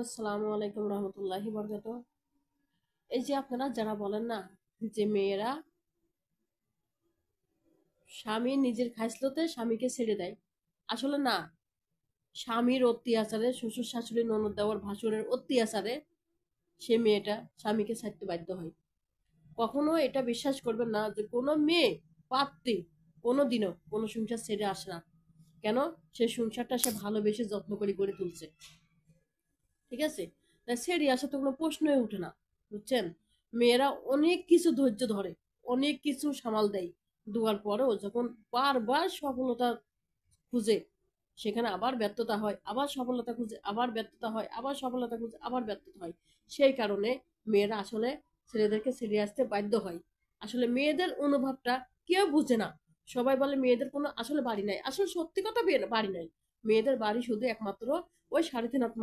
আসসালামু আলাইকুম রহমতুল্লাহি বরকাত। এই যে আপনারা যারা বলেন না যে মেয়েরা স্বামী নিজের খাইসলতে স্বামীকে ছেড়ে দেয়, আসলে না। স্বামীর অত্যাচারে, শ্বশুর শাশুড়ি ননদ দেওয়ার ভাসুরের অত্যাচারে সে মেয়েটা স্বামীকে ছাড়তে বাধ্য হয়। কখনো এটা বিশ্বাস করবেন না যে কোনো মেয়ে পাত্রী কোনোদিনও কোনো সংসার ছেড়ে আসে না। কেন? সে সংসারটা সে ভালোবেসে যত্ন করে গড়ে তুলছে। ঠিক আছে? তাই ছেড়ে আসা তো কোনো প্রশ্নই উঠে না। বুঝছেন? মেয়েরা অনেক কিছু ধৈর্য ধরে, অনেক কিছু সামাল দেয়। দেওয়ার পরেও যখন বারবার সফলতা খুঁজে, সেখানে আবার ব্যর্থতা হয়, আবার সফলতা খুঁজে, আবার ব্যর্থতা হয়, আবার সফলতা খুঁজে, আবার ব্যর্থতা হয়। সেই কারণে মেয়েরা আসলে ছেলেদেরকে ছেড়ে আসতে বাধ্য হয়। আসলে মেয়েদের অনুভবটা কেউ বুঝে না। সবাই বলে মেয়েদের কোনো আসলে বাড়ি নাই। আসলে সত্যি কথা, বাড়ি নাই। মেয়েদের বাড়ি শুধু একমাত্র ওই 3.5 হাত